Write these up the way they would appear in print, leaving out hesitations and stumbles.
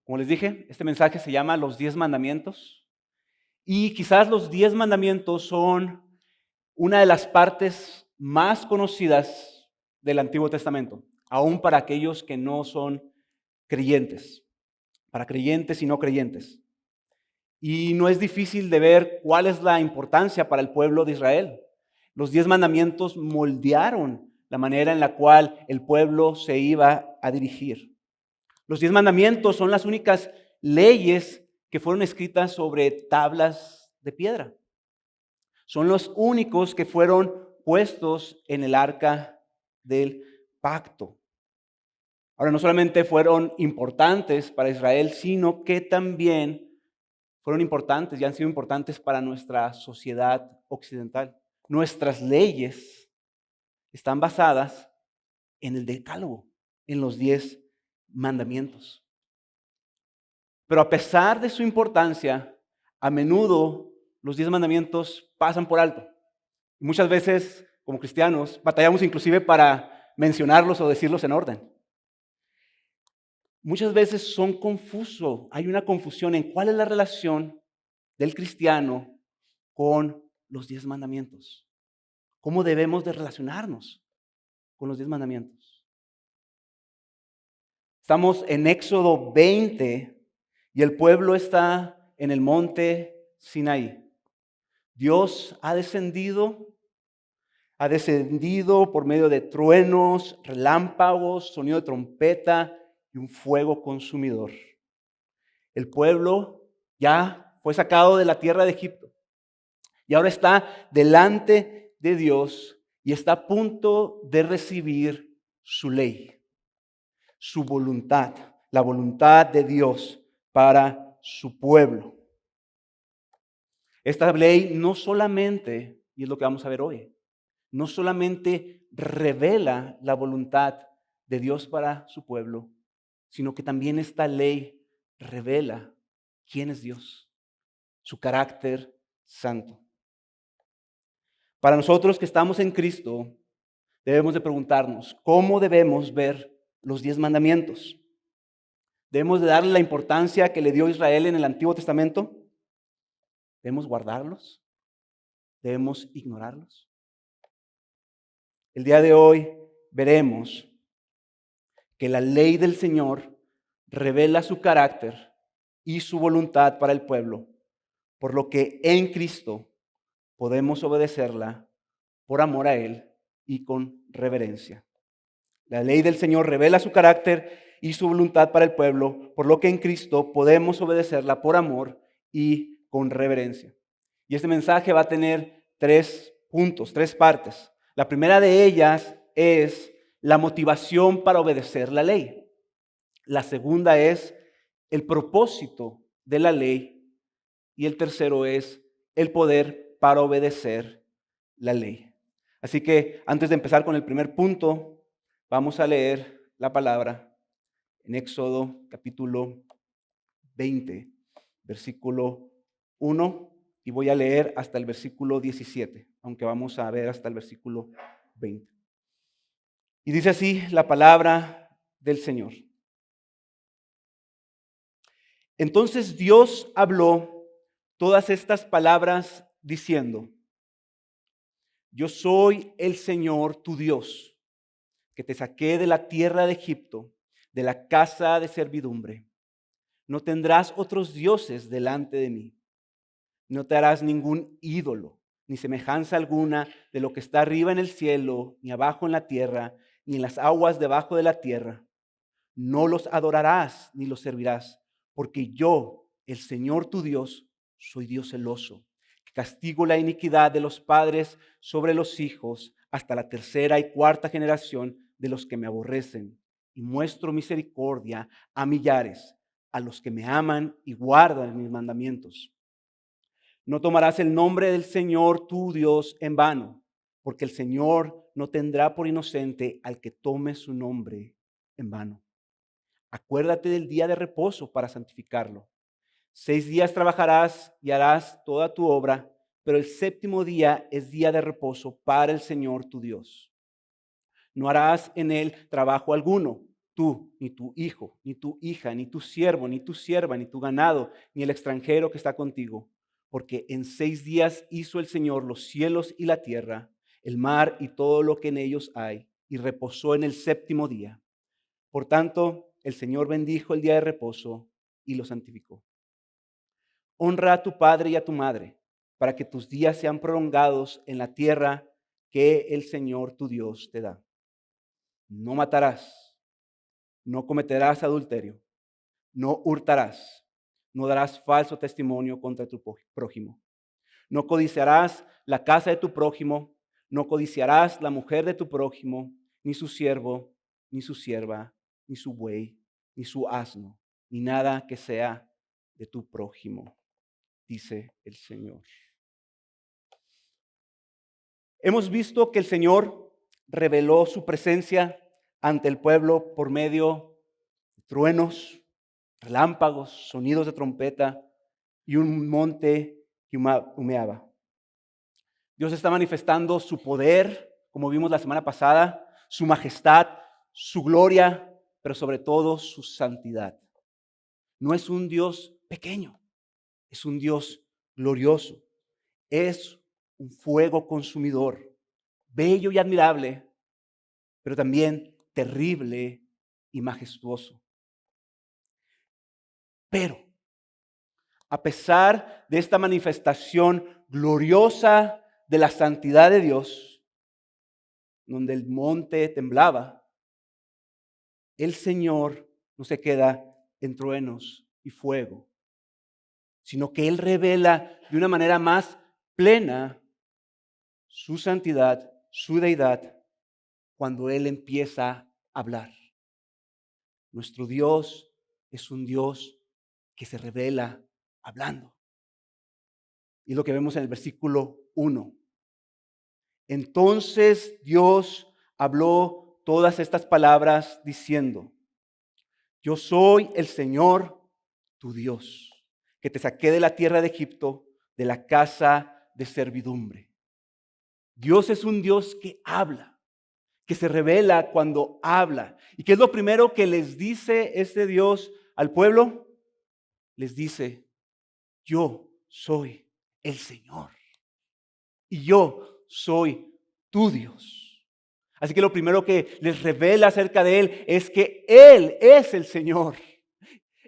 Como les dije, este mensaje se llama Los 10 Mandamientos. Y quizás los 10 Mandamientos son una de las partes más conocidas del Antiguo Testamento, aún para aquellos que no son creyentes, para creyentes y no creyentes. Y no es difícil de ver cuál es la importancia para el pueblo de Israel. Los 10 mandamientos moldearon la manera en la cual el pueblo se iba a dirigir. Los 10 mandamientos son las únicas leyes que fueron escritas sobre tablas de piedra. Son los únicos que fueron puestos en el arca del pacto. Ahora, no solamente fueron importantes para Israel, sino que también fueron importantes y han sido importantes para nuestra sociedad occidental. Nuestras leyes están basadas en el decálogo, en los 10 mandamientos. Pero a pesar de su importancia, a menudo los 10 mandamientos pasan por alto. Y muchas veces, como cristianos, batallamos inclusive para mencionarlos o decirlos en orden. Muchas veces son confusos, hay una confusión en cuál es la relación del cristiano con los 10 mandamientos. ¿Cómo debemos de relacionarnos con los 10 mandamientos? Estamos en Éxodo 20 y el pueblo está en el monte Sinaí. Dios ha descendido por medio de truenos, relámpagos, sonido de trompeta y un fuego consumidor. El pueblo ya fue sacado de la tierra de Egipto y ahora está delante de Dios y está a punto de recibir su ley, su voluntad, la voluntad de Dios para su pueblo. Esta ley no solamente, y es lo que vamos a ver hoy, no solamente revela la voluntad de Dios para su pueblo, sino que también esta ley revela quién es Dios, su carácter santo. Para nosotros que estamos en Cristo, debemos de preguntarnos, ¿cómo debemos ver los 10 mandamientos? ¿Debemos de darle la importancia que le dio Israel en el Antiguo Testamento? ¿Debemos guardarlos? ¿Debemos ignorarlos? El día de hoy veremos que la ley del Señor revela su carácter y su voluntad para el pueblo, por lo que en Cristo podemos obedecerla por amor a Él y con reverencia. La ley del Señor revela su carácter y su voluntad para el pueblo, por lo que en Cristo podemos obedecerla por amor y con reverencia. Y este mensaje va a tener 3 puntos, 3 partes. La primera de ellas es la motivación para obedecer la ley. La segunda es el propósito de la ley. Y el tercero es el poder para obedecer la ley. Así que antes de empezar con el primer punto, vamos a leer la palabra en Éxodo capítulo 20, versículo 1, y voy a leer hasta el versículo 17, aunque vamos a ver hasta el versículo 20. Y dice así la palabra del Señor. Entonces Dios habló todas estas palabras diciendo: Yo soy el Señor tu Dios, que te saqué de la tierra de Egipto, de la casa de servidumbre. No tendrás otros dioses delante de mí. No te harás ningún ídolo, ni semejanza alguna de lo que está arriba en el cielo, ni abajo en la tierra, ni en las aguas debajo de la tierra. No los adorarás ni los servirás, porque yo, el Señor tu Dios, soy Dios celoso, que castigo la iniquidad de los padres sobre los hijos hasta la tercera y cuarta generación de los que me aborrecen, y muestro misericordia a millares, a los que me aman y guardan mis mandamientos. No tomarás el nombre del Señor tu Dios en vano, porque el Señor no tendrá por inocente al que tome su nombre en vano. Acuérdate del día de reposo para santificarlo. 6 días trabajarás y harás toda tu obra, pero el séptimo día es día de reposo para el Señor tu Dios. No harás en él trabajo alguno, tú, ni tu hijo, ni tu hija, ni tu siervo, ni tu sierva, ni tu ganado, ni el extranjero que está contigo. Porque en 6 días hizo el Señor los cielos y la tierra, el mar y todo lo que en ellos hay, y reposó en el séptimo día. Por tanto, el Señor bendijo el día de reposo y lo santificó. Honra a tu padre y a tu madre, para que tus días sean prolongados en la tierra que el Señor tu Dios te da. No matarás, no cometerás adulterio, no hurtarás, no darás falso testimonio contra tu prójimo. No codiciarás la casa de tu prójimo, no codiciarás la mujer de tu prójimo, ni su siervo, ni su sierva, ni su buey, ni su asno, ni nada que sea de tu prójimo, dice el Señor. Hemos visto que el Señor reveló su presencia ante el pueblo por medio de truenos, relámpagos, sonidos de trompeta y un monte que humeaba. Dios está manifestando su poder, como vimos la semana pasada, su majestad, su gloria, pero sobre todo su santidad. No es un Dios pequeño, es un Dios glorioso. Es un fuego consumidor, bello y admirable, pero también terrible y majestuoso. Pero, a pesar de esta manifestación gloriosa de la santidad de Dios, donde el monte temblaba, el Señor no se queda en truenos y fuego, sino que Él revela de una manera más plena su santidad, su deidad, cuando Él empieza a hablar. Nuestro Dios es un Dios que se revela hablando. Y lo que vemos en el versículo 1. Entonces Dios habló todas estas palabras diciendo: Yo soy el Señor tu Dios, que te saqué de la tierra de Egipto, de la casa de servidumbre. Dios es un Dios que habla, que se revela cuando habla. ¿Y qué es lo primero que les dice este Dios al pueblo? Les dice: yo soy el Señor y yo soy tu Dios. Así que lo primero que les revela acerca de Él es que Él es el Señor.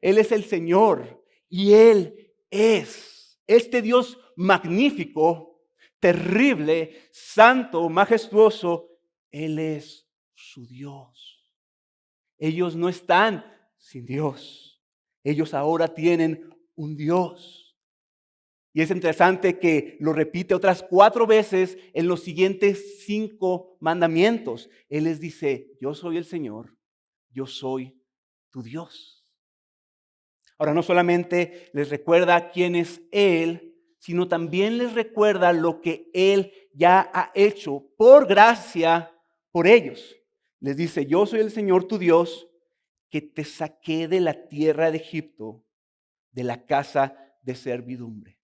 Él es el Señor y Él es este Dios magnífico, terrible, santo, majestuoso. Él es su Dios. Ellos no están sin Dios. Ellos ahora tienen un Dios. Y es interesante que lo repite otras 4 veces en los siguientes 5 mandamientos. Él les dice: yo soy el Señor, yo soy tu Dios. Ahora, no solamente les recuerda quién es Él, sino también les recuerda lo que Él ya ha hecho por gracia por ellos. Les dice: yo soy el Señor tu Dios, que te saqué de la tierra de Egipto, de la casa de servidumbre.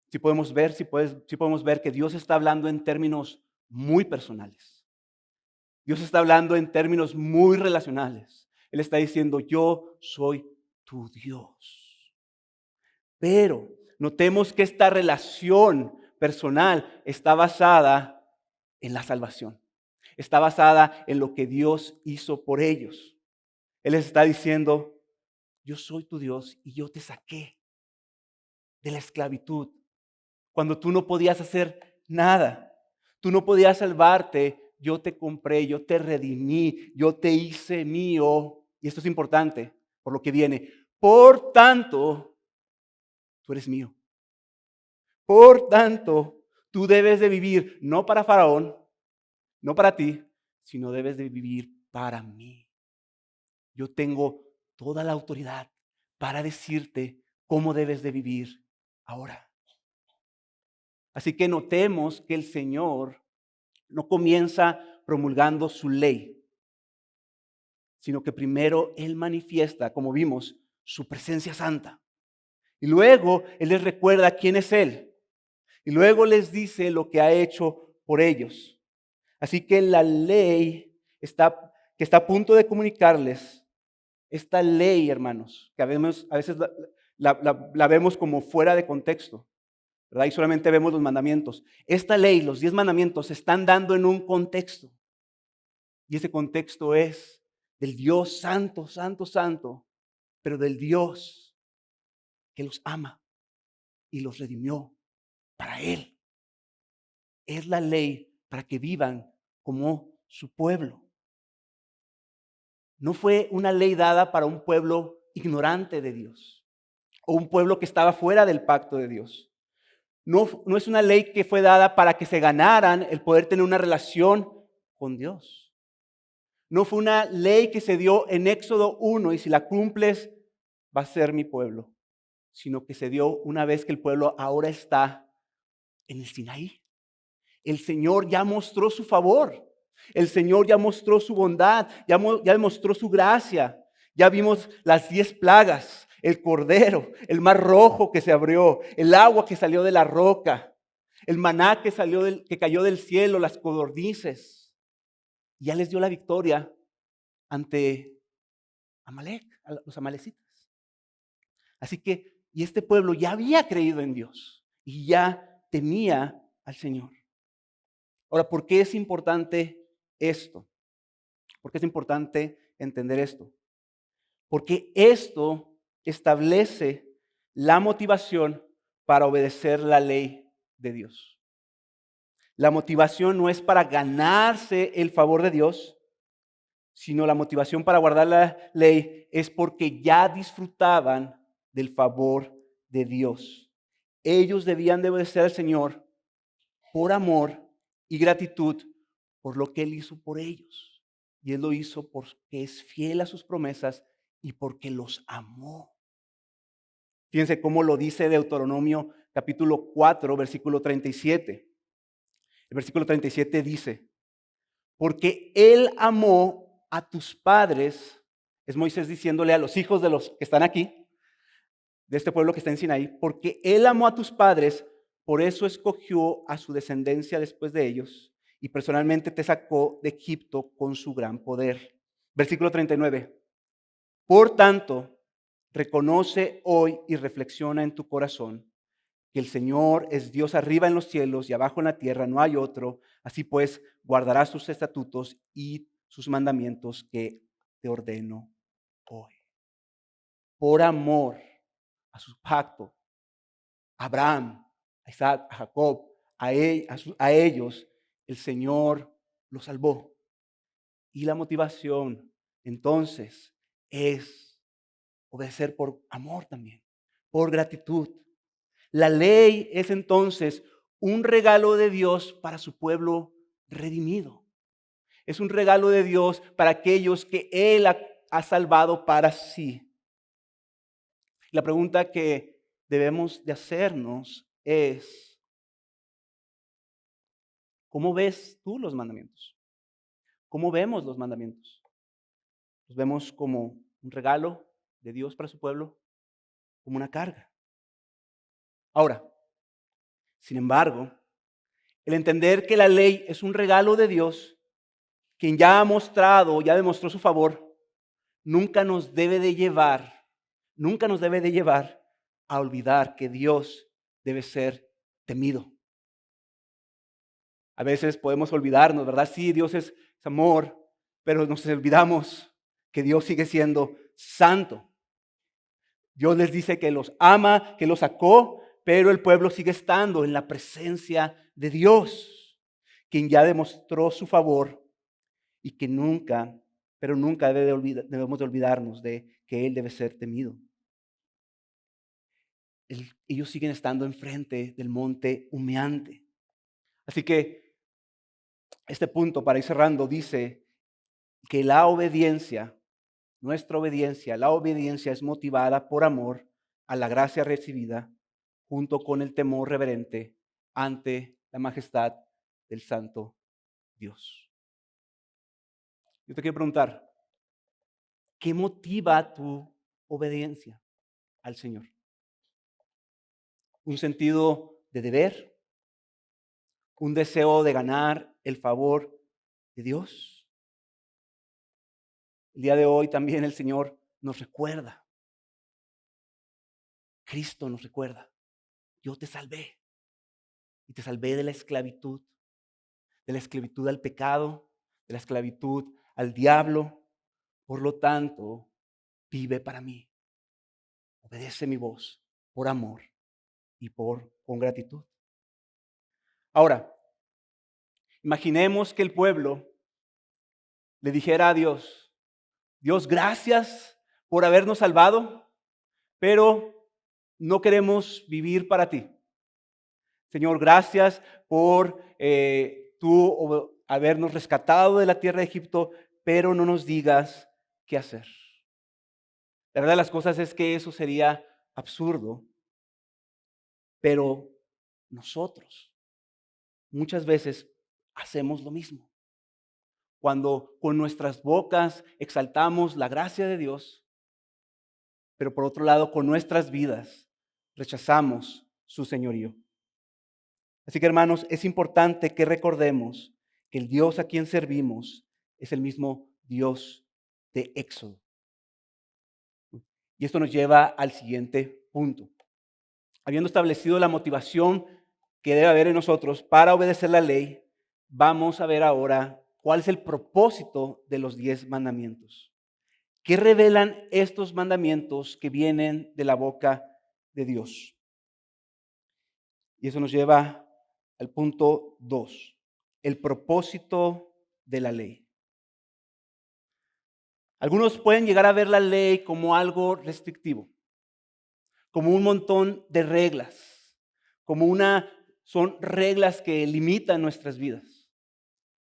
Si podemos ver que Dios está hablando en términos muy personales. Dios está hablando en términos muy relacionales. Él está diciendo: yo soy tu Dios. Pero notemos que esta relación personal está basada en la salvación. Está basada en lo que Dios hizo por ellos. Él les está diciendo: yo soy tu Dios y yo te saqué de la esclavitud. Cuando tú no podías hacer nada, tú no podías salvarte, yo te compré, yo te redimí, yo te hice mío. Y esto es importante por lo que viene. Por tanto, tú eres mío. Por tanto, tú debes de vivir no para Faraón, no para ti, sino debes de vivir para mí. Yo tengo toda la autoridad para decirte cómo debes de vivir ahora. Así que notemos que el Señor no comienza promulgando su ley, sino que primero Él manifiesta, como vimos, su presencia santa. Y luego Él les recuerda quién es Él. Y luego les dice lo que ha hecho por ellos. Así que la ley está que está a punto de comunicarles esta ley, hermanos, que a veces la vemos como fuera de contexto, ¿verdad? Y solamente vemos los mandamientos. Esta ley, los 10 mandamientos, se están dando en un contexto. Y ese contexto es del Dios santo, santo, santo, pero del Dios que los ama y los redimió para Él. Es la ley para que vivan como su pueblo. No fue una ley dada para un pueblo ignorante de Dios o un pueblo que estaba fuera del pacto de Dios. No es una ley que fue dada para que se ganaran el poder tener una relación con Dios. No fue una ley que se dio en Éxodo 1 y si la cumples va a ser mi pueblo, sino que se dio una vez que el pueblo ahora está en el Sinaí. El Señor ya mostró su favor. El Señor ya mostró su bondad, ya demostró su gracia. Ya vimos las 10 plagas, el cordero, el mar rojo que se abrió, el agua que salió de la roca, el maná que cayó del cielo, las codornices. Y ya les dio la victoria ante Amalek, a los amalecitas. Así que, y este pueblo ya había creído en Dios y ya temía al Señor. Ahora, ¿por qué es importante esto? ¿Por qué es importante entender esto? Porque esto establece la motivación para obedecer la ley de Dios. La motivación no es para ganarse el favor de Dios, sino la motivación para guardar la ley es porque ya disfrutaban del favor de Dios. Ellos debían de obedecer al Señor por amor y gratitud por lo que Él hizo por ellos. Y Él lo hizo porque es fiel a sus promesas y porque los amó. Fíjense cómo lo dice Deuteronomio capítulo 4, versículo 37. El versículo 37 dice, porque Él amó a tus padres, es Moisés diciéndole a los hijos de los que están aquí, de este pueblo que está en Sinaí, porque Él amó a tus padres, por eso escogió a su descendencia después de ellos y personalmente te sacó de Egipto con su gran poder. Versículo 39. Por tanto, reconoce hoy y reflexiona en tu corazón que el Señor es Dios arriba en los cielos y abajo en la tierra, no hay otro. Así pues, guardarás sus estatutos y sus mandamientos que te ordeno hoy. Por amor a su pacto, a Abraham, a Isaac, a Jacob, a ellos, el Señor los salvó. Y la motivación, entonces, es obedecer por amor también, por gratitud. La ley es entonces un regalo de Dios para su pueblo redimido. Es un regalo de Dios para aquellos que Él ha salvado para sí. La pregunta que debemos de hacernos es, ¿cómo ves tú los mandamientos? ¿Cómo vemos los mandamientos? ¿Los vemos como un regalo de Dios para su pueblo? ¿Como una carga? Ahora, sin embargo, el entender que la ley es un regalo de Dios, quien ya ha mostrado, ya demostró su favor, nunca nos debe de llevar a olvidar que Dios debe ser temido. A veces podemos olvidarnos, ¿verdad? Sí, Dios es amor, pero nos olvidamos que Dios sigue siendo santo. Dios les dice que los ama, que los sacó, pero el pueblo sigue estando en la presencia de Dios, quien ya demostró su favor y que nunca, pero nunca debemos de olvidarnos de que Él debe ser temido. Ellos siguen estando enfrente del monte humeante. Así que este punto, para ir cerrando, dice que nuestra obediencia, la obediencia es motivada por amor a la gracia recibida junto con el temor reverente ante la majestad del santo Dios. Yo te quiero preguntar, ¿qué motiva tu obediencia al Señor? ¿Un sentido de deber? ¿Un deseo de ganar el favor de Dios? El día de hoy también el Señor nos recuerda, Cristo nos recuerda, yo te salvé y te salvé de la esclavitud al pecado, de la esclavitud al diablo. Por lo tanto, vive para mí, obedece mi voz por amor y con gratitud. Ahora, imaginemos que el pueblo le dijera a Dios, Dios, gracias por habernos salvado, pero no queremos vivir para ti. Señor, gracias por habernos rescatado de la tierra de Egipto, pero no nos digas qué hacer. La verdad de las cosas es que eso sería absurdo, pero nosotros muchas veces hacemos lo mismo. Cuando con nuestras bocas exaltamos la gracia de Dios, pero por otro lado con nuestras vidas rechazamos su señorío. Así que hermanos, es importante que recordemos que el Dios a quien servimos es el mismo Dios de Éxodo. Y esto nos lleva al siguiente punto. Habiendo establecido la motivación que debe haber en nosotros para obedecer la ley, vamos a ver ahora cuál es el propósito de los 10 mandamientos. ¿Qué revelan estos mandamientos que vienen de la boca de Dios? Y eso nos lleva al punto 2, el propósito de la ley. Algunos pueden llegar a ver la ley como algo restrictivo, como un montón de reglas, son reglas que limitan nuestras vidas.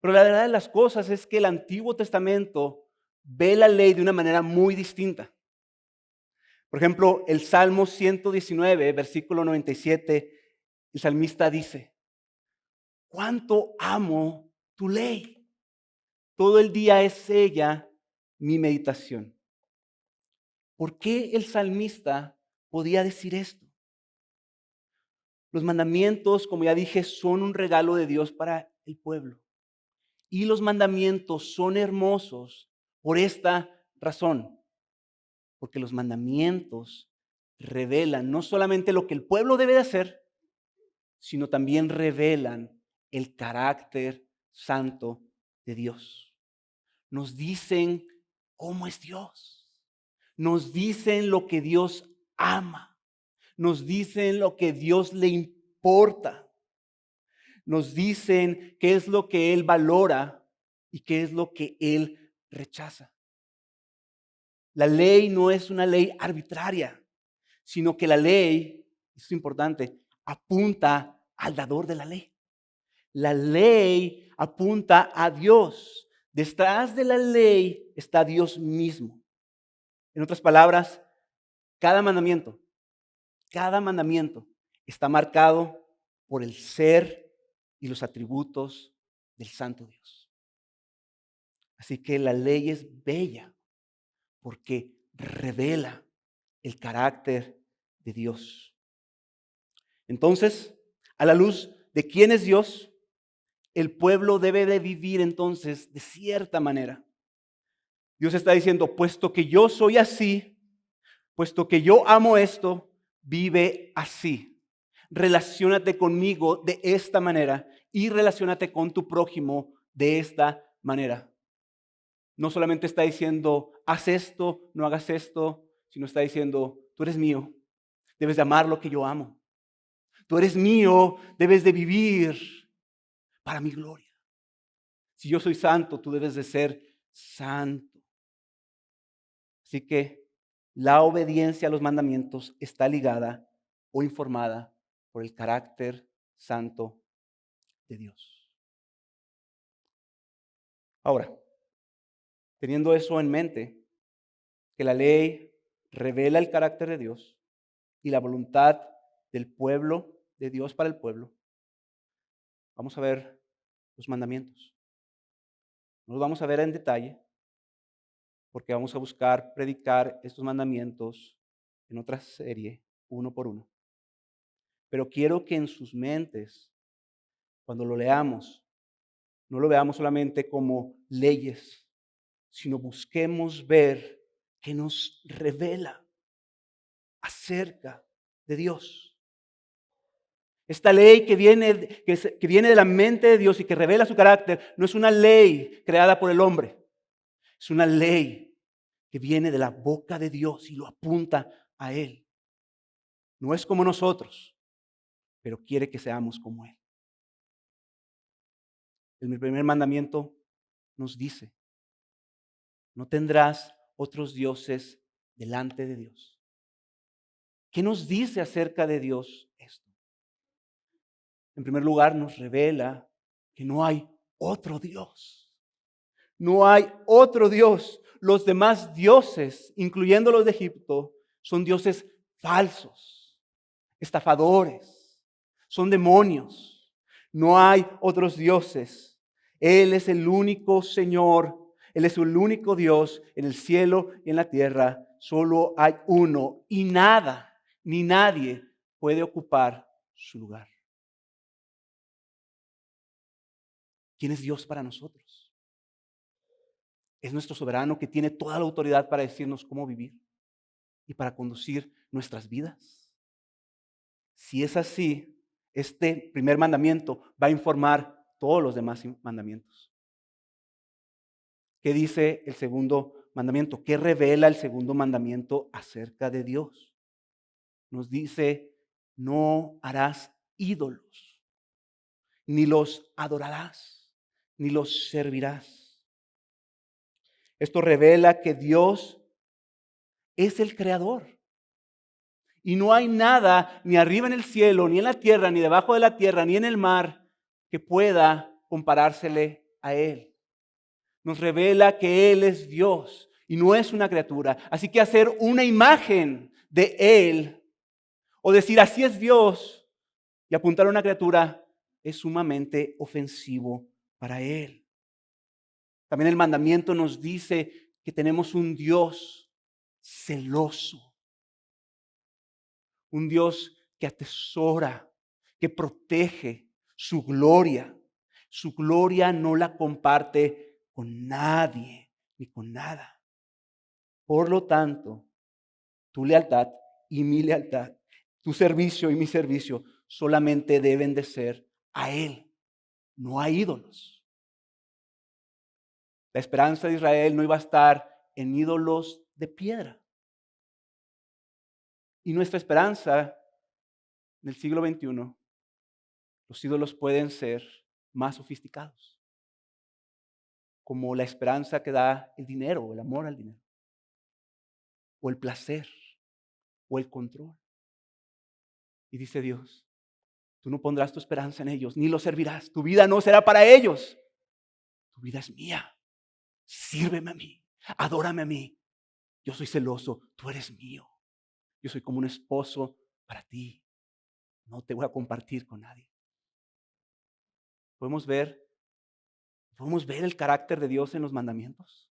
Pero la verdad de las cosas es que el Antiguo Testamento ve la ley de una manera muy distinta. Por ejemplo, el Salmo 119, versículo 97, el salmista dice, ¿cuánto amo tu ley? Todo el día es ella mi meditación. ¿Por qué el salmista podía decir esto? Los mandamientos, como ya dije, son un regalo de Dios para el pueblo. Y los mandamientos son hermosos por esta razón. Porque los mandamientos revelan no solamente lo que el pueblo debe de hacer, sino también revelan el carácter santo de Dios. Nos dicen cómo es Dios. Nos dicen lo que Dios ama. Nos dicen lo que Dios le importa. Nos dicen qué es lo que Él valora y qué es lo que Él rechaza. La ley no es una ley arbitraria, sino que la ley, esto es importante, apunta al dador de la ley. La ley apunta a Dios. Detrás de la ley está Dios mismo. En otras palabras, cada mandamiento está marcado por el ser y los atributos del Santo Dios. Así que la ley es bella porque revela el carácter de Dios. Entonces, a la luz de quién es Dios, el pueblo debe de vivir entonces de cierta manera. Dios está diciendo, puesto que yo soy así, puesto que yo amo esto, vive así. Relaciónate conmigo de esta manera y relaciónate con tu prójimo de esta manera. No solamente está diciendo, haz esto, no hagas esto, sino está diciendo, tú eres mío, debes de amar lo que yo amo. Tú eres mío, debes de vivir para mi gloria. Si yo soy santo, tú debes de ser santo. Así que la obediencia a los mandamientos está ligada o informada por el carácter santo de Dios. Ahora, teniendo eso en mente, que la ley revela el carácter de Dios y la voluntad del pueblo, de Dios para el pueblo, vamos a ver los mandamientos. No los vamos a ver en detalle, porque vamos a buscar predicar estos mandamientos en otra serie, uno por uno. Pero quiero que en sus mentes, cuando lo leamos, no lo veamos solamente como leyes, sino busquemos ver qué nos revela acerca de Dios. Esta ley que viene de la mente de Dios y que revela su carácter no es una ley creada por el hombre. Es una ley que viene de la boca de Dios y lo apunta a Él. No es como nosotros, pero quiere que seamos como Él. El primer mandamiento nos dice: no tendrás otros dioses delante de Dios. ¿Qué nos dice acerca de Dios esto? En primer lugar, nos revela que no hay otro Dios. No hay otro Dios. Los demás dioses, incluyendo los de Egipto, son dioses falsos, estafadores, son demonios. No hay otros dioses. Él es el único Señor. Él es el único Dios en el cielo y en la tierra. Solo hay uno y nada ni nadie puede ocupar su lugar. ¿Quién es Dios para nosotros? Es nuestro soberano que tiene toda la autoridad para decirnos cómo vivir y para conducir nuestras vidas. Si es así, este primer mandamiento va a informar todos los demás mandamientos. ¿Qué dice el segundo mandamiento? ¿Qué revela el segundo mandamiento acerca de Dios? Nos dice: no harás ídolos, ni los adorarás, ni los servirás. Esto revela que Dios es el creador. Y no hay nada, ni arriba en el cielo, ni en la tierra, ni debajo de la tierra, ni en el mar, que pueda comparársele a Él. Nos revela que Él es Dios y no es una criatura. Así que hacer una imagen de Él o decir así es Dios y apuntar a una criatura es sumamente ofensivo para Él. También el mandamiento nos dice que tenemos un Dios celoso. Un Dios que atesora, que protege su gloria. Su gloria no la comparte con nadie ni con nada. Por lo tanto, tu lealtad y mi lealtad, tu servicio y mi servicio, solamente deben de ser a Él, no a ídolos. La esperanza de Israel no iba a estar en ídolos de piedra. Y nuestra esperanza en el siglo XXI, los ídolos pueden ser más sofisticados, como la esperanza que da el dinero, o el amor al dinero, o el placer, o el control. Y dice Dios: tú no pondrás tu esperanza en ellos, ni los servirás. Tu vida no será para ellos. Tu vida es mía. Sírveme a mí, adórame a mí. Yo soy celoso, tú eres mío. Yo soy como un esposo para ti. No te voy a compartir con nadie. ¿Podemos ver el carácter de Dios en los mandamientos?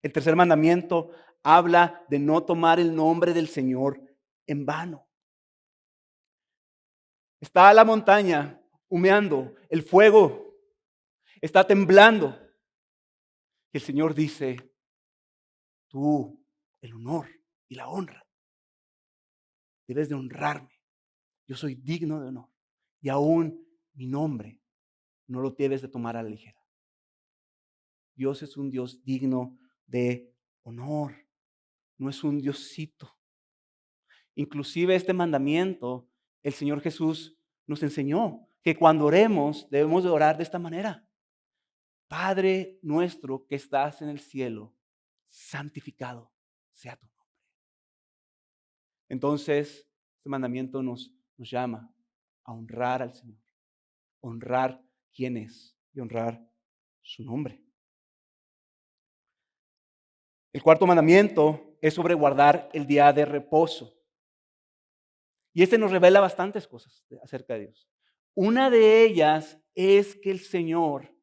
El tercer mandamiento habla de no tomar el nombre del Señor en vano. Está la montaña humeando, el fuego está temblando. Y el Señor dice: tú, el honor y la honra, debes de honrarme. Yo soy digno de honor. Y aún mi nombre no lo debes de tomar a la ligera. Dios es un Dios digno de honor. No es un diosito. Inclusive este mandamiento, el Señor Jesús nos enseñó que cuando oremos debemos de orar de esta manera: Padre nuestro que estás en el cielo, santificado sea tu nombre. Entonces, este mandamiento nos llama a honrar al Señor, honrar quién es y honrar su nombre. El cuarto mandamiento es sobre guardar el día de reposo. Y este nos revela bastantes cosas acerca de Dios. Una de ellas es que el Señor,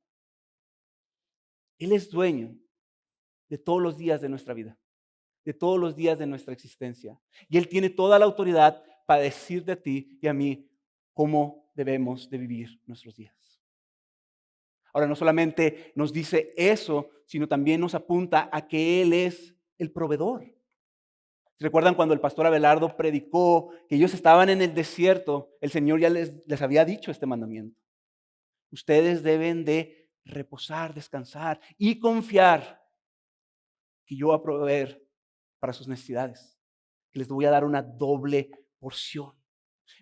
Él es dueño de todos los días de nuestra vida, de todos los días de nuestra existencia. Y Él tiene toda la autoridad para decir de ti y a mí cómo debemos de vivir nuestros días. Ahora, no solamente nos dice eso, sino también nos apunta a que Él es el proveedor. ¿Recuerdan cuando el pastor Abelardo predicó que ellos estaban en el desierto? El Señor ya les había dicho este mandamiento. Ustedes deben de reposar, descansar y confiar que yo voy a proveer para sus necesidades, que les voy a dar una doble porción.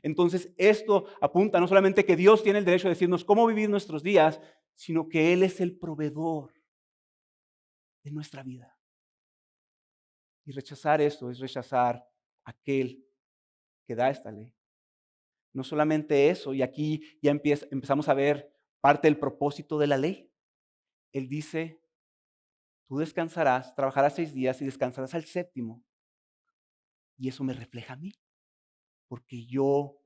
Entonces, esto apunta no solamente que Dios tiene el derecho de decirnos cómo vivir nuestros días, sino que Él es el proveedor de nuestra vida. Y rechazar esto es rechazar a aquel que da esta ley. No solamente eso, y aquí ya empezamos a ver parte del propósito de la ley. Él dice, tú descansarás, trabajarás 6 días y descansarás al séptimo. Y eso me refleja a mí, porque yo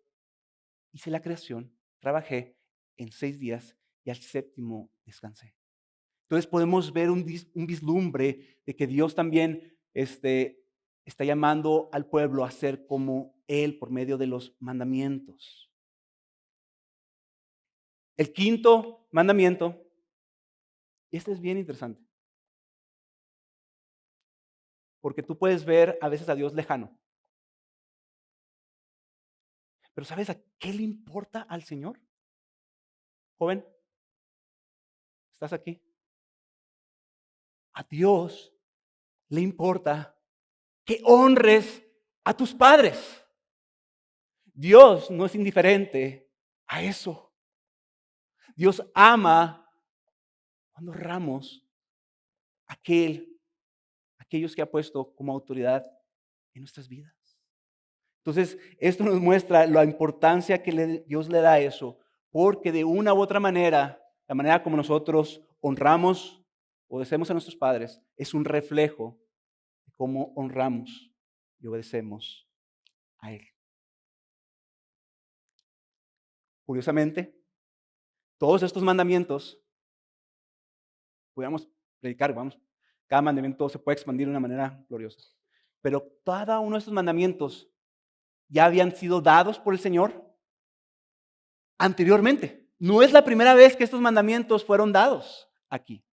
hice la creación, trabajé en 6 días y al séptimo descansé. Entonces podemos ver un vislumbre de que Dios también está llamando al pueblo a ser como Él por medio de los mandamientos. El quinto mandamiento, este es bien interesante, porque tú puedes ver a veces a Dios lejano, pero ¿sabes a qué le importa al Señor? Joven, ¿estás aquí? A Dios le importa que honres a tus padres. Dios no es indiferente a eso. Dios ama cuando honramos a aquellos que ha puesto como autoridad en nuestras vidas. Entonces, esto nos muestra la importancia que Dios le da a eso, porque de una u otra manera, la manera como nosotros honramos, obedecemos a nuestros padres, es un reflejo de cómo honramos y obedecemos a Él. Curiosamente, todos estos mandamientos, podríamos predicar, vamos, cada mandamiento se puede expandir de una manera gloriosa, pero cada uno de estos mandamientos ya habían sido dados por el Señor anteriormente. No es la primera vez que estos mandamientos fueron dados aquí.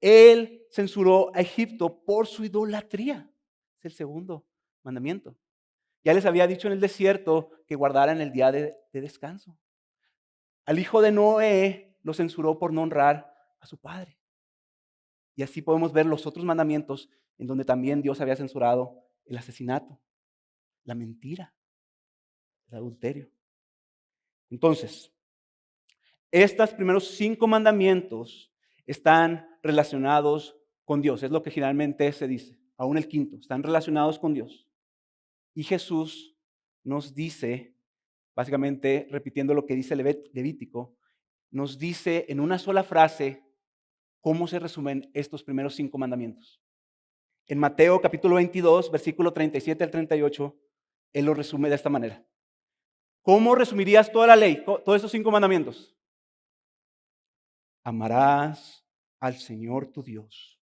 Él censuró a Egipto por su idolatría. Es el segundo mandamiento. Ya les había dicho en el desierto que guardaran el día de descanso. Al hijo de Noé lo censuró por no honrar a su padre. Y así podemos ver los otros mandamientos en donde también Dios había censurado el asesinato, la mentira, el adulterio. Entonces, estos primeros 5 mandamientos están relacionados con Dios. Es lo que generalmente se dice. Aún el quinto, están relacionados con Dios. Y Jesús nos dice, básicamente repitiendo lo que dice Levítico, nos dice en una sola frase cómo se resumen estos primeros 5 mandamientos. En Mateo capítulo 22, versículo 37 al 38, Él lo resume de esta manera. ¿Cómo resumirías toda la ley, todos estos 5 mandamientos? Amarás al Señor tu Dios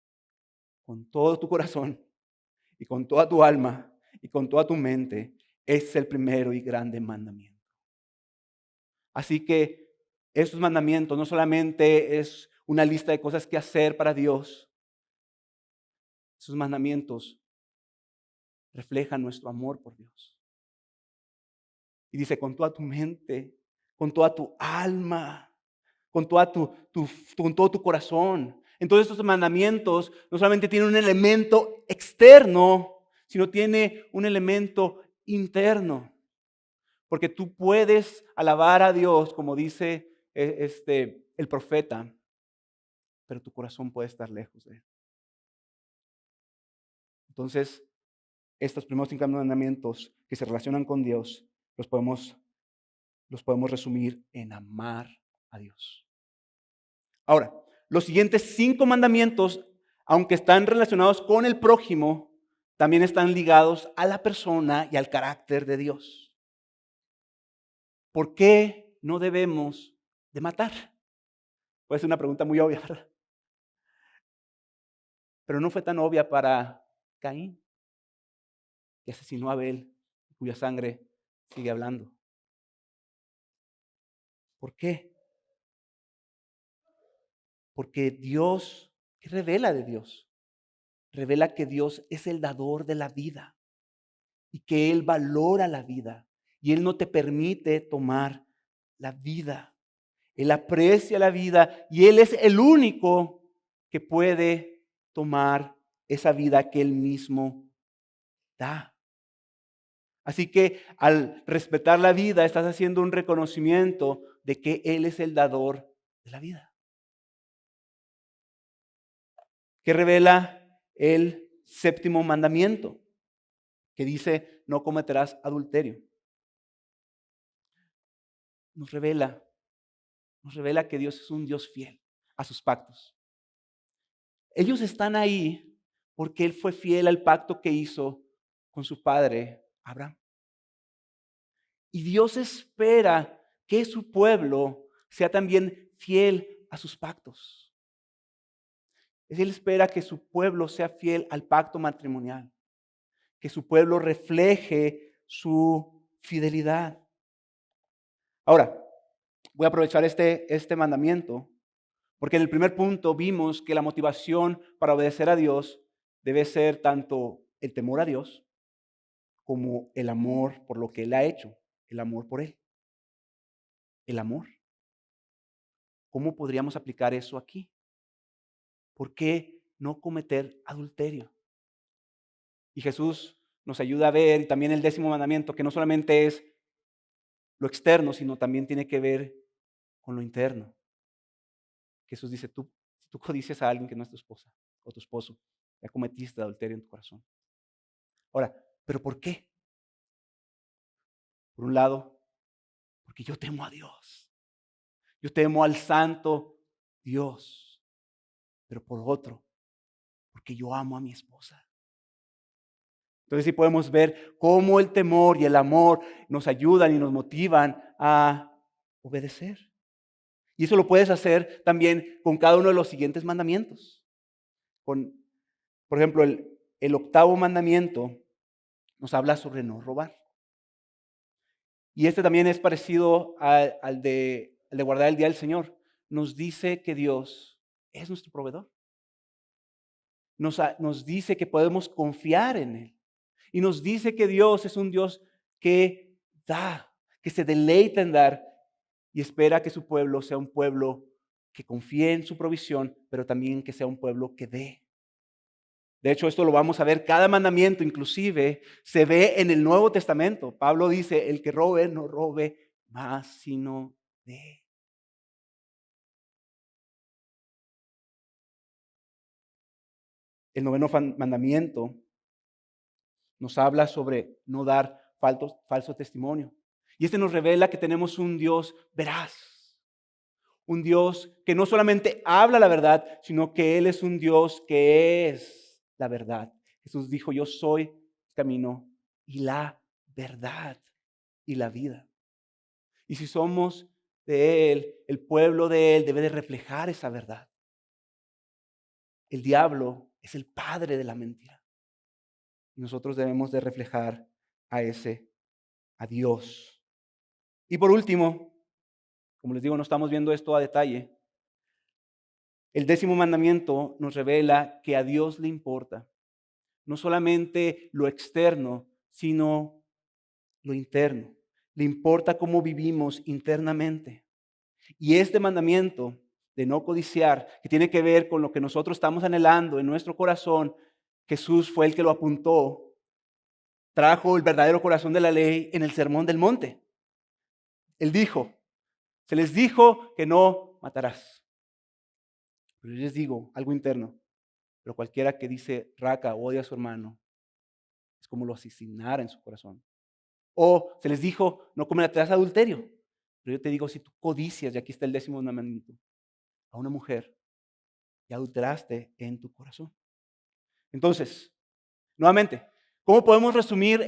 con todo tu corazón y con toda tu alma y con toda tu mente. Es el primero y grande mandamiento. Así que estos mandamientos no solamente es una lista de cosas que hacer para Dios. Esos mandamientos reflejan nuestro amor por Dios. Y dice, con toda tu mente, con toda tu alma, con con todo tu corazón. Entonces estos mandamientos no solamente tienen un elemento externo, sino tiene un elemento interno. Porque tú puedes alabar a Dios, como dice el profeta, pero tu corazón puede estar lejos de Él. Entonces, estos primeros 5 mandamientos que se relacionan con Dios, los podemos resumir en amar a Dios. Ahora, los siguientes 5 mandamientos, aunque están relacionados con el prójimo, también están ligados a la persona y al carácter de Dios. ¿Por qué no debemos de matar? Puede ser una pregunta muy obvia, ¿verdad? Pero no fue tan obvia para Caín, que asesinó a Abel, cuya sangre sigue hablando. ¿Por qué? Porque Dios, ¿qué revela de Dios? Revela que Dios es el dador de la vida y que Él valora la vida y Él no te permite tomar la vida. Él aprecia la vida y Él es el único que puede tomar esa vida que Él mismo da. Así que al respetar la vida, estás haciendo un reconocimiento de que Él es el dador de la vida. Que revela el séptimo mandamiento, que dice, no cometerás adulterio. Nos revela, nos revela que Dios es un Dios fiel a sus pactos. Ellos están ahí porque Él fue fiel al pacto que hizo con su padre Abraham. Y Dios espera que su pueblo sea también fiel a sus pactos. Él espera que su pueblo sea fiel al pacto matrimonial, que su pueblo refleje su fidelidad. Ahora, voy a aprovechar este mandamiento, porque en el primer punto vimos que la motivación para obedecer a Dios debe ser tanto el temor a Dios como el amor por lo que Él ha hecho, el amor por Él. El amor. ¿Cómo podríamos aplicar eso aquí? ¿Por qué no cometer adulterio? Y Jesús nos ayuda a ver, y también el décimo mandamiento, que no solamente es lo externo, sino también tiene que ver con lo interno. Jesús dice, si tú codicias a alguien que no es tu esposa o tu esposo, ya cometiste adulterio en tu corazón. Ahora, ¿pero por qué? Por un lado, porque yo temo a Dios. Yo temo al santo Dios. Pero por otro, porque yo amo a mi esposa. Entonces sí podemos ver cómo el temor y el amor nos ayudan y nos motivan a obedecer. Y eso lo puedes hacer también con cada uno de los siguientes mandamientos. Por ejemplo, el octavo mandamiento nos habla sobre no robar. Y este también es parecido al de guardar el día del Señor. Nos dice que Dios es nuestro proveedor. Nos dice que podemos confiar en Él. Y nos dice que Dios es un Dios que da, que se deleita en dar y espera que su pueblo sea un pueblo que confíe en su provisión, pero también que sea un pueblo que dé. De hecho, esto lo vamos a ver, cada mandamiento inclusive se ve en el Nuevo Testamento. Pablo dice, el que robe, no robe más, sino dé. El noveno mandamiento nos habla sobre no dar falso testimonio. Y este nos revela que tenemos un Dios veraz, un Dios que no solamente habla la verdad, sino que Él es un Dios que es la verdad. Jesús dijo, yo soy el camino y la verdad y la vida. Y si somos de Él, el pueblo de Él debe de reflejar esa verdad. El diablo es el padre de la mentira. Y nosotros debemos de reflejar a Dios. Y por último, como les digo, no estamos viendo esto a detalle. El décimo mandamiento nos revela que a Dios le importa no solamente lo externo, sino lo interno. Le importa cómo vivimos internamente. Y este mandamiento de no codiciar, que tiene que ver con lo que nosotros estamos anhelando en nuestro corazón, Jesús fue el que lo apuntó, trajo el verdadero corazón de la ley en el Sermón del Monte. Él dijo, se les dijo que no matarás. Pero yo les digo algo interno, pero cualquiera que dice raca o odia a su hermano, es como lo asesinara en su corazón. O se les dijo, no cometerás adulterio. Pero yo te digo, si tú codicias, y aquí está el décimo mandamiento, a una mujer, y adulteraste en tu corazón. Entonces, nuevamente, ¿cómo podemos resumir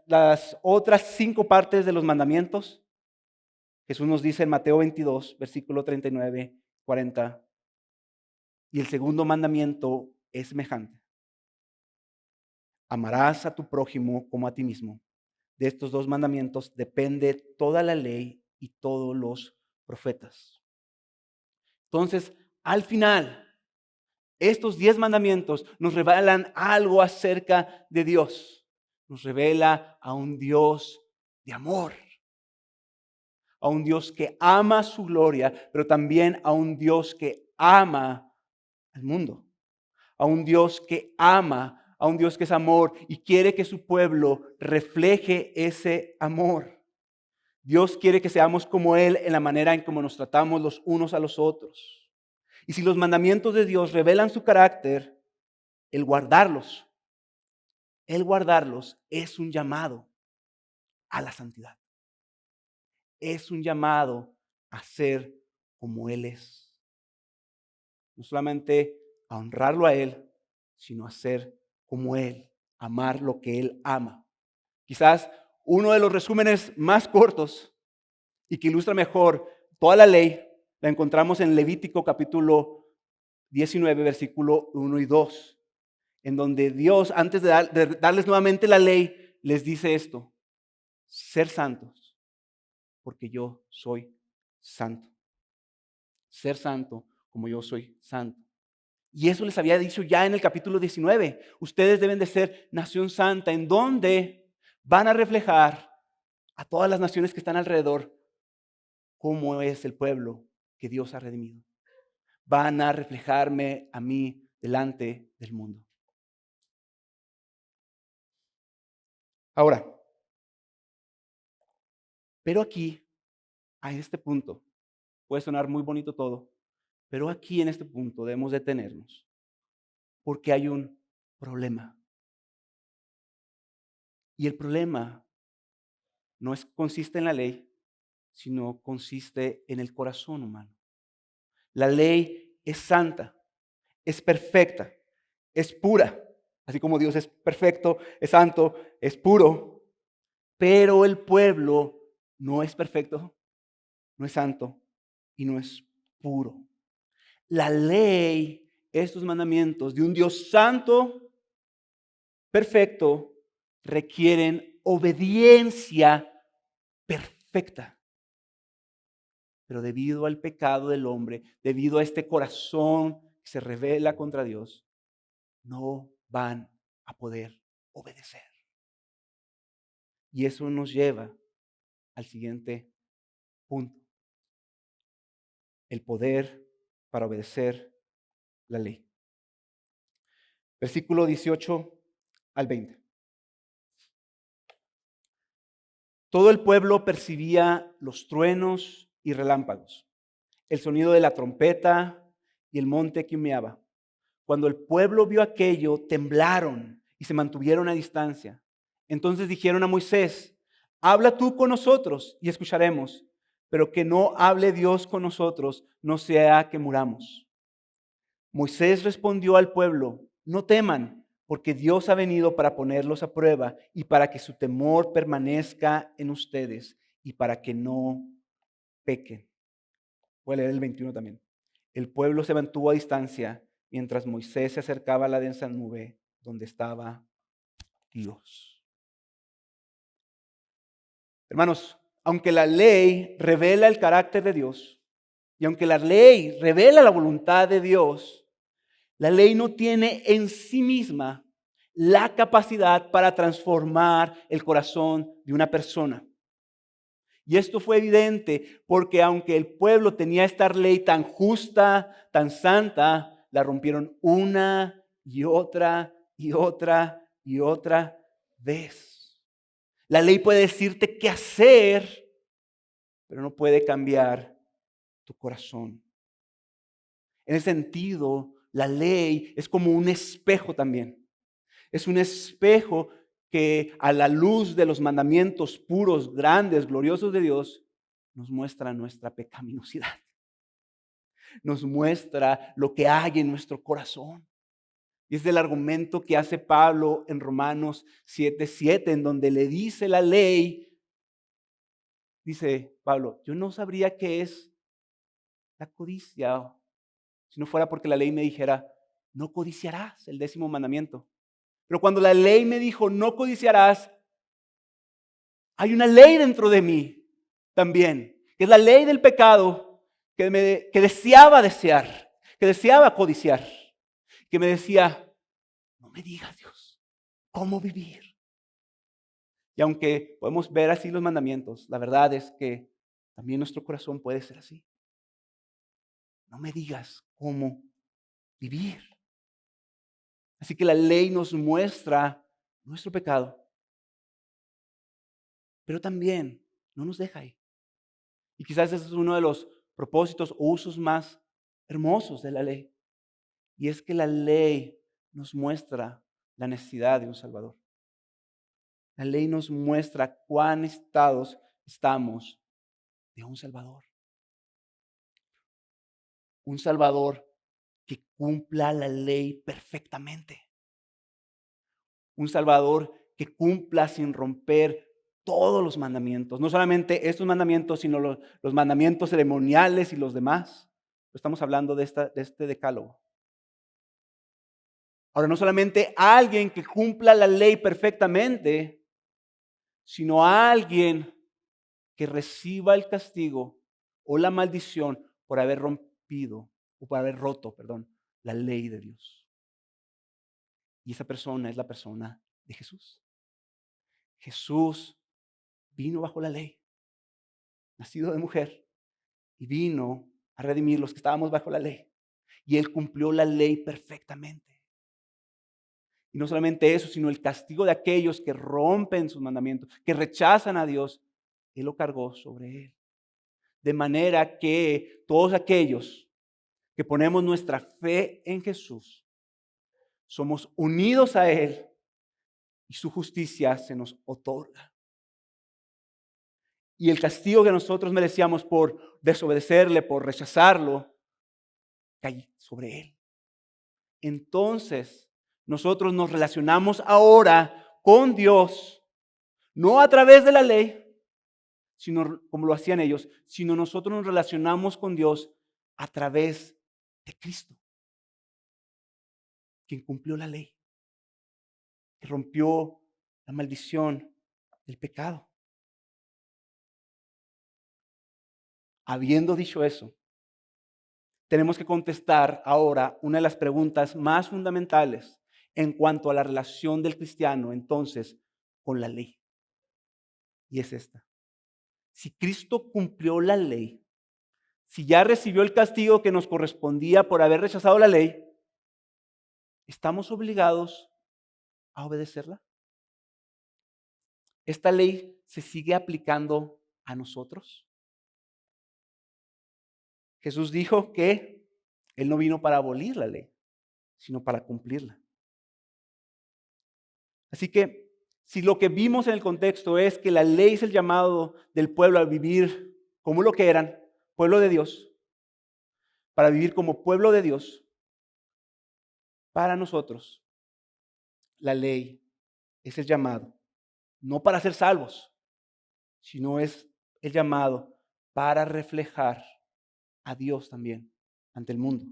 las otras 5 partes de los mandamientos? Jesús nos dice en Mateo 22, versículo 39, 40. Y el segundo mandamiento es semejante. Amarás a tu prójimo como a ti mismo. De estos 2 mandamientos depende toda la ley y todos los profetas. Entonces, al final, estos 10 mandamientos nos revelan algo acerca de Dios. Nos revela a un Dios de amor, a un Dios que ama su gloria, pero también a un Dios que ama al mundo, a un Dios que ama, a un Dios que es amor y quiere que su pueblo refleje ese amor. Dios quiere que seamos como Él en la manera en cómo nos tratamos los unos a los otros. Y si los mandamientos de Dios revelan su carácter, el guardarlos, es un llamado a la santidad. Es un llamado a ser como Él es. No solamente a honrarlo a Él, sino a ser como Él, amar lo que Él ama. Quizás uno de los resúmenes más cortos y que ilustra mejor toda la ley la encontramos en Levítico capítulo 19, versículo 1 y 2, en donde Dios, antes de darles nuevamente la ley, les dice esto: ser santos, porque yo soy santo. Ser santo como yo soy santo. Y eso les había dicho ya en el capítulo 19. Ustedes deben de ser nación santa, en donde van a reflejar a todas las naciones que están alrededor cómo es el pueblo que Dios ha redimido. Van a reflejarme a mí delante del mundo. Ahora, pero aquí, a este punto, puede sonar muy bonito todo, pero aquí en este punto debemos detenernos, porque hay un problema. Y el problema consiste en la ley, sino consiste en el corazón humano. La ley es santa, es perfecta, es pura, así como Dios es perfecto, es santo, es puro, pero el pueblo no es perfecto, no es santo y no es puro. La ley, estos mandamientos de un Dios santo, perfecto, requieren obediencia perfecta. Pero debido al pecado del hombre, debido a este corazón que se rebela contra Dios, no van a poder obedecer. Y eso nos lleva al siguiente punto: el poder para obedecer la ley. Versículo 18 al 20. Todo el pueblo percibía los truenos y relámpagos, el sonido de la trompeta y el monte que humeaba. Cuando el pueblo vio aquello, temblaron y se mantuvieron a distancia. Entonces dijeron a Moisés: habla tú con nosotros y escucharemos, pero que no hable Dios con nosotros, no sea que muramos. Moisés respondió al pueblo: no teman, porque Dios ha venido para ponerlos a prueba y para que su temor permanezca en ustedes y para que no pequen. Voy a leer el 21 también. El pueblo se mantuvo a distancia mientras Moisés se acercaba a la densa nube donde estaba Dios. Hermanos, aunque la ley revela el carácter de Dios y aunque la ley revela la voluntad de Dios, la ley no tiene en sí misma la capacidad para transformar el corazón de una persona. Y esto fue evidente porque aunque el pueblo tenía esta ley tan justa, tan santa, la rompieron una y otra y otra y otra vez. La ley puede decirte qué hacer, pero no puede cambiar tu corazón. En ese sentido, la ley es como un espejo también. Es un espejo que a la luz de los mandamientos puros, grandes, gloriosos de Dios, nos muestra nuestra pecaminosidad. Nos muestra lo que hay en nuestro corazón. Y es el argumento que hace Pablo en Romanos 7:7, en donde le dice la ley, dice Pablo: yo no sabría qué es la codicia si no fuera porque la ley me dijera, no codiciarás, el 10º mandamiento. Pero cuando la ley me dijo, no codiciarás, hay una ley dentro de mí también, que es la ley del pecado, que deseaba desear, que deseaba codiciar, que me decía, no me digas, Dios, cómo vivir. Y aunque podemos ver así los mandamientos, la verdad es que también nuestro corazón puede ser así. No me digas cómo vivir. Así que la ley nos muestra nuestro pecado, pero también no nos deja ahí. Y quizás ese es uno de los propósitos o usos más hermosos de la ley. Y es que la ley nos muestra la necesidad de un Salvador. La ley nos muestra cuán necesitados estamos de un Salvador. Un Salvador que cumpla la ley perfectamente. Un Salvador que cumpla sin romper todos los mandamientos. No solamente estos mandamientos, sino los mandamientos ceremoniales y los demás. Estamos hablando de este decálogo. Ahora, no solamente alguien que cumpla la ley perfectamente, sino alguien que reciba el castigo o la maldición por haber rompido o por haber roto, la ley de Dios. Y esa persona es la persona de Jesús. Jesús vino bajo la ley, nacido de mujer, y vino a redimir los que estábamos bajo la ley. Y Él cumplió la ley perfectamente. Y no solamente eso, sino el castigo de aquellos que rompen sus mandamientos, que rechazan a Dios, Él lo cargó sobre Él. De manera que todos aquellos que ponemos nuestra fe en Jesús, somos unidos a Él y su justicia se nos otorga. Y el castigo que nosotros merecíamos por desobedecerle, por rechazarlo, cae sobre Él. Entonces, nosotros nos relacionamos ahora con Dios, no a través de la ley, sino como lo hacían ellos, sino nosotros nos relacionamos con Dios a través de Cristo, quien cumplió la ley, que rompió la maldición del pecado. Habiendo dicho eso, tenemos que contestar ahora una de las preguntas más fundamentales en cuanto a la relación del cristiano entonces con la ley. Y es esta. Si Cristo cumplió la ley, si ya recibió el castigo que nos correspondía por haber rechazado la ley, ¿estamos obligados a obedecerla? ¿Esta ley se sigue aplicando a nosotros? Jesús dijo que Él no vino para abolir la ley, sino para cumplirla. Así que si lo que vimos en el contexto es que la ley es el llamado del pueblo a vivir como lo que eran, pueblo de Dios, para vivir como pueblo de Dios, para nosotros, la ley es el llamado, no para ser salvos, sino es el llamado para reflejar a Dios también ante el mundo.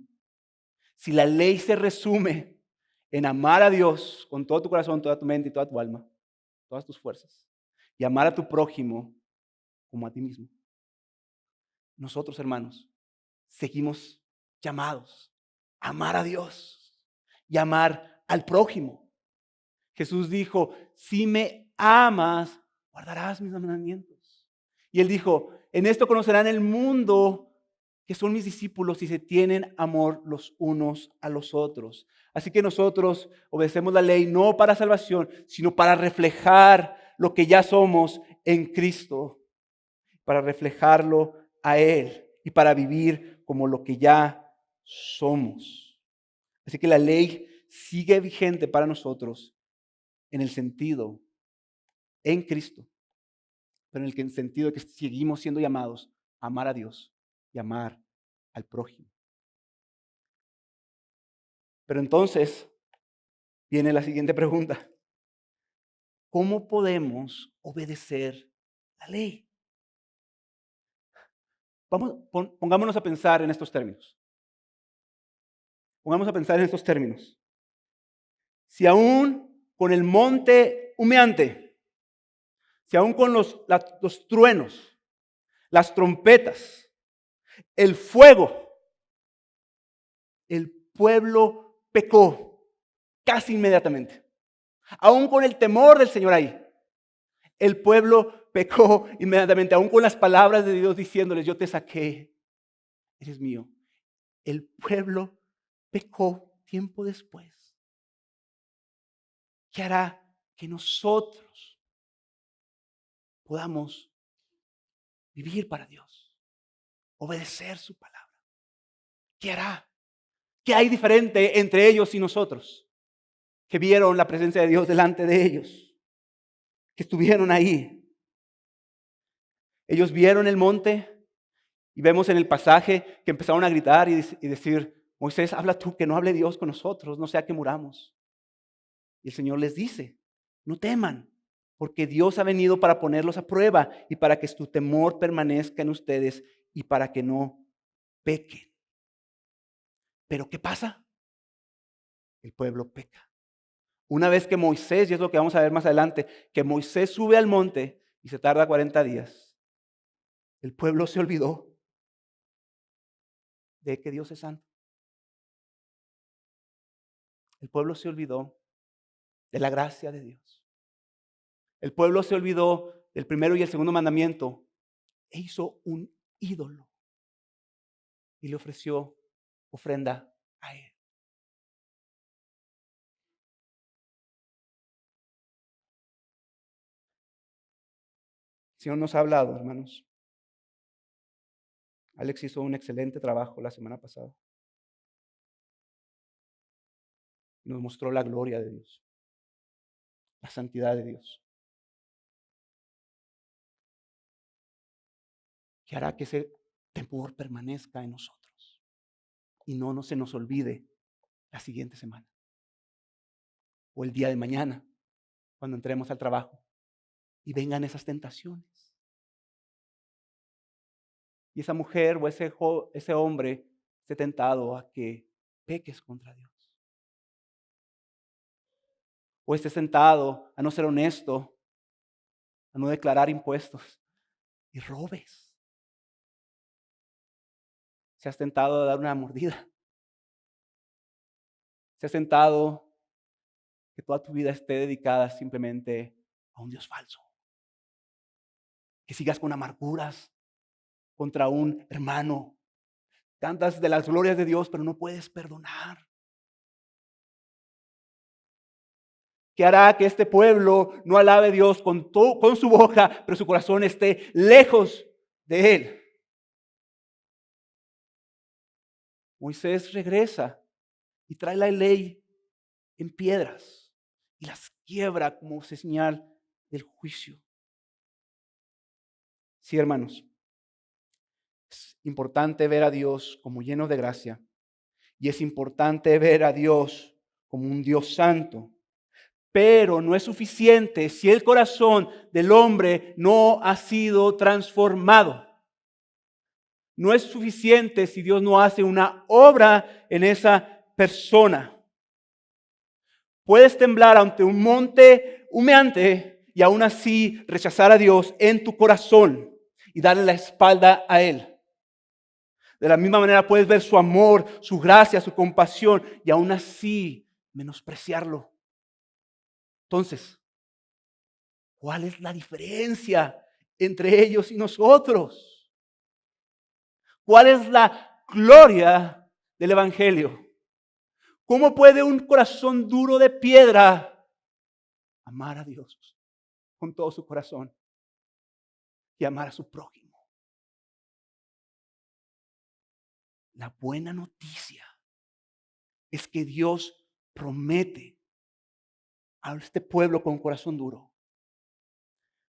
Si la ley se resume en amar a Dios con todo tu corazón, toda tu mente y toda tu alma, todas tus fuerzas, y amar a tu prójimo como a ti mismo, nosotros, hermanos, seguimos llamados a amar a Dios y amar al prójimo. Jesús dijo, si me amas, guardarás mis mandamientos. Y Él dijo, en esto conocerán el mundo que son mis discípulos y se tienen amor los unos a los otros. Así que nosotros obedecemos la ley no para salvación, sino para reflejar lo que ya somos en Cristo, para reflejarlo a Él y para vivir como lo que ya somos. Así que la ley sigue vigente para nosotros en el sentido, en Cristo, pero en el sentido de que seguimos siendo llamados a amar a Dios y amar al prójimo. Pero entonces viene la siguiente pregunta. ¿Cómo podemos obedecer la ley? Pongámonos a pensar en estos términos. Pongamos a pensar en estos términos. Si aún con el monte humeante, si aún con los truenos, las trompetas, el fuego. El pueblo pecó casi inmediatamente. Aún con el temor del Señor ahí. El pueblo pecó inmediatamente, aún con las palabras de Dios diciéndoles, yo te saqué, eres mío. El pueblo pecó tiempo después. ¿Qué hará que nosotros podamos vivir para Dios? Obedecer su palabra. ¿Qué hará? ¿Qué hay diferente entre ellos y nosotros? Que vieron la presencia de Dios delante de ellos. Que estuvieron ahí. Ellos vieron el monte y vemos en el pasaje que empezaron a gritar y decir, Moisés, habla tú, que no hable Dios con nosotros, no sea que muramos. Y el Señor les dice, no teman, porque Dios ha venido para ponerlos a prueba y para que su temor permanezca en ustedes y para que no pequen. Pero ¿qué pasa? El pueblo peca. Una vez que Moisés, y es lo que vamos a ver más adelante, que Moisés sube al monte y se tarda 40 días, el pueblo se olvidó de que Dios es santo. El pueblo se olvidó de la gracia de Dios. El pueblo se olvidó del primero y el segundo mandamiento e hizo un ídolo y le ofreció ofrenda a él. El Señor nos ha hablado, hermanos. Alex hizo un excelente trabajo la semana pasada. Nos mostró la gloria de Dios, la santidad de Dios, que hará que ese temor permanezca en nosotros y no se nos olvide la siguiente semana o el día de mañana cuando entremos al trabajo y vengan esas tentaciones. Y esa mujer o ese hombre esté tentado a que peques contra Dios. O esté tentado a no ser honesto, a no declarar impuestos y robes. Seas tentado a dar una mordida. Seas tentado que toda tu vida esté dedicada simplemente a un Dios falso. Que sigas con amarguras contra un hermano. Cantas de las glorias de Dios, pero no puedes perdonar. Que hará que este pueblo no alabe a Dios con su boca, pero su corazón esté lejos de Él. Moisés regresa y trae la ley en piedras y las quiebra como señal del juicio. Sí, hermanos, es importante ver a Dios como lleno de gracia y es importante ver a Dios como un Dios santo. Pero no es suficiente si el corazón del hombre no ha sido transformado. No es suficiente si Dios no hace una obra en esa persona. Puedes temblar ante un monte humeante y aún así rechazar a Dios en tu corazón y darle la espalda a Él. De la misma manera puedes ver su amor, su gracia, su compasión y aún así menospreciarlo. Entonces, ¿cuál es la diferencia entre ellos y nosotros? ¿Cuál es la gloria del Evangelio? ¿Cómo puede un corazón duro de piedra amar a Dios con todo su corazón y amar a su prójimo? La buena noticia es que Dios promete a este pueblo con corazón duro.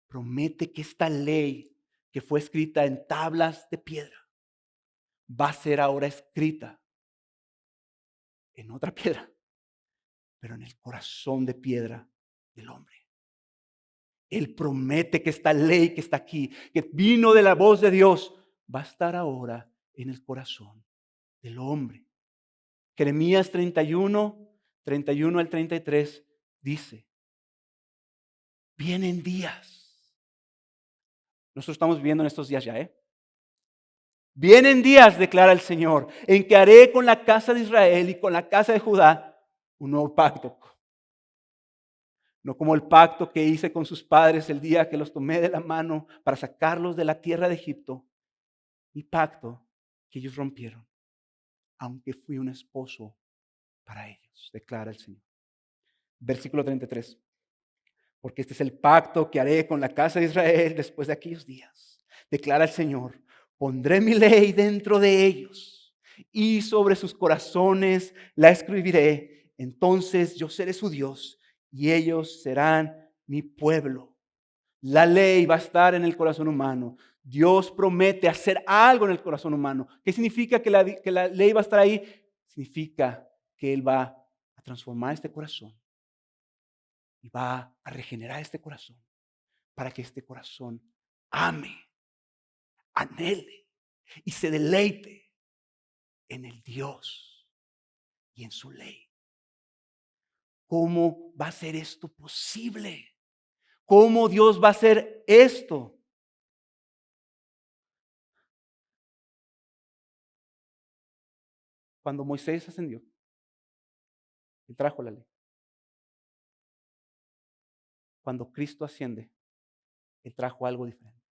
Promete que esta ley que fue escrita en tablas de piedra va a ser ahora escrita en otra piedra, pero en el corazón de piedra del hombre. Él promete que esta ley que está aquí, que vino de la voz de Dios, va a estar ahora en el corazón del hombre. Jeremías 31 al 33 dice, vienen días. Nosotros estamos viviendo en estos días ya, Vienen días, declara el Señor, en que haré con la casa de Israel y con la casa de Judá un nuevo pacto. No como el pacto que hice con sus padres el día que los tomé de la mano para sacarlos de la tierra de Egipto. Mi pacto que ellos rompieron, aunque fui un esposo para ellos, declara el Señor. Versículo 33. Porque este es el pacto que haré con la casa de Israel después de aquellos días. Declara el Señor, pondré mi ley dentro de ellos y sobre sus corazones la escribiré. Entonces yo seré su Dios y ellos serán mi pueblo. La ley va a estar en el corazón humano. Dios promete hacer algo en el corazón humano. ¿Qué significa que la ley va a estar ahí? Significa que Él va a transformar este corazón y va a regenerar este corazón para que este corazón ame, anhele y se deleite en el Dios y en su ley. ¿Cómo va a ser esto posible? ¿Cómo Dios va a hacer esto? Cuando Moisés ascendió, Él trajo la ley. Cuando Cristo asciende, Él trajo algo diferente.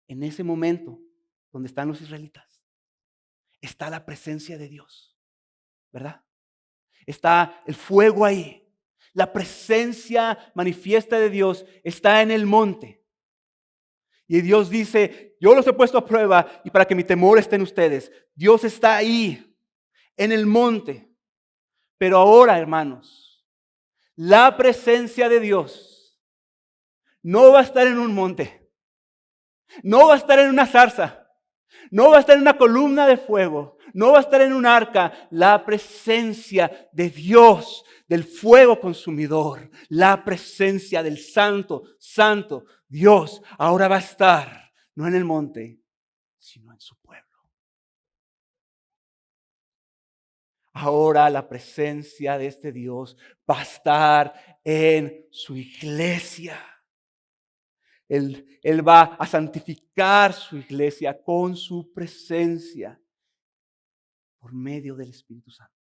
En ese momento donde están los israelitas, está la presencia de Dios, ¿verdad? Está el fuego ahí. La presencia manifiesta de Dios está en el monte. Y Dios dice, yo los he puesto a prueba y para que mi temor esté en ustedes. Dios está ahí, en el monte. Pero ahora, hermanos, la presencia de Dios no va a estar en un monte. No va a estar en una zarza. No va a estar en una columna de fuego. No va a estar en un arca. La presencia de Dios, del fuego consumidor. La presencia del Santo, Santo Dios. Ahora va a estar, no en el monte, sino en su pueblo. Ahora la presencia de este Dios va a estar en su iglesia. Él va a santificar su iglesia con su presencia por medio del Espíritu Santo.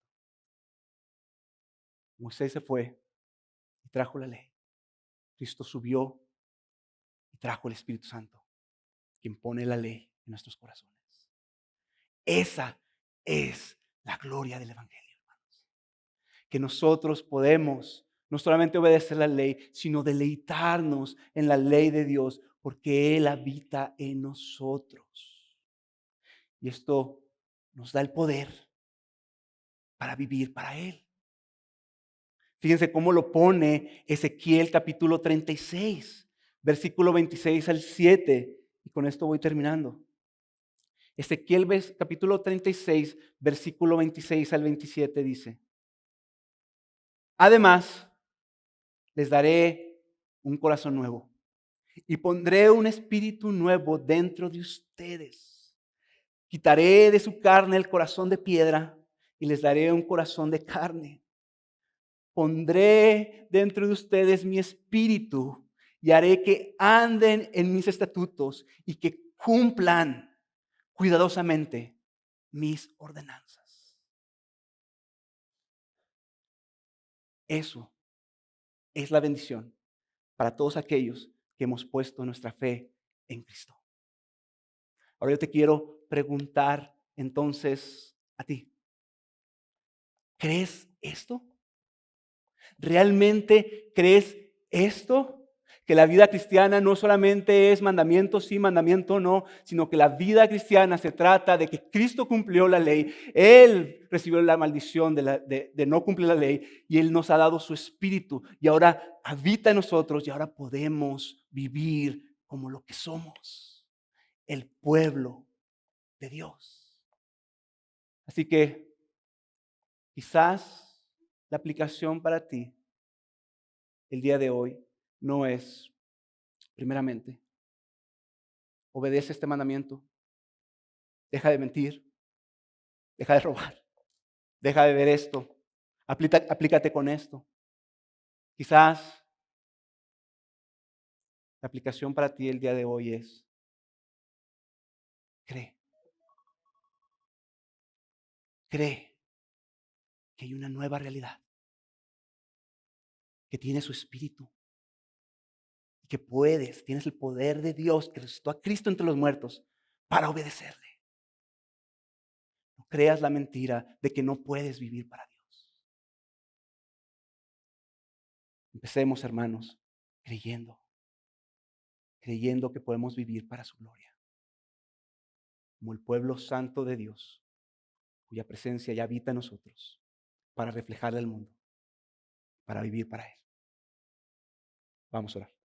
Moisés se fue y trajo la ley. Cristo subió y trajo el Espíritu Santo, quien pone la ley en nuestros corazones. Esa es la gloria del Evangelio, hermanos. Que nosotros podemos no solamente obedecer la ley, sino deleitarnos en la ley de Dios, porque Él habita en nosotros. Y esto nos da el poder para vivir para Él. Fíjense cómo lo pone Ezequiel capítulo 36, versículo 26 al 7. Y con esto voy terminando. Ezequiel capítulo 36, versículo 26 al 27 dice: Además, les daré un corazón nuevo y pondré un espíritu nuevo dentro de ustedes. Quitaré de su carne el corazón de piedra y les daré un corazón de carne. Pondré dentro de ustedes mi espíritu y haré que anden en mis estatutos y que cumplan cuidadosamente mis ordenanzas. Eso es la bendición para todos aquellos que hemos puesto nuestra fe en Cristo. Ahora yo te quiero preguntar entonces a ti, ¿crees esto? ¿Realmente crees esto? Que la vida cristiana no solamente es mandamiento sí, mandamiento no, sino que la vida cristiana se trata de que Cristo cumplió la ley. Él recibió la maldición de no cumplir la ley y Él nos ha dado su espíritu y ahora habita en nosotros y ahora podemos vivir como lo que somos, el pueblo de Dios. Así que quizás la aplicación para ti el día de hoy no es, primeramente, obedece este mandamiento, deja de mentir, deja de robar, deja de ver esto, aplícate con esto. Quizás la aplicación para ti el día de hoy es, Cree, cree que hay una nueva realidad, que tiene su espíritu y que tienes el poder de Dios que resucitó a Cristo entre los muertos para obedecerle. No creas la mentira de que no puedes vivir para Dios. Empecemos, hermanos, creyendo, creyendo que podemos vivir para su gloria, como el pueblo santo de Dios, cuya presencia ya habita en nosotros, para reflejarle al mundo, para vivir para Él. Vamos a orar.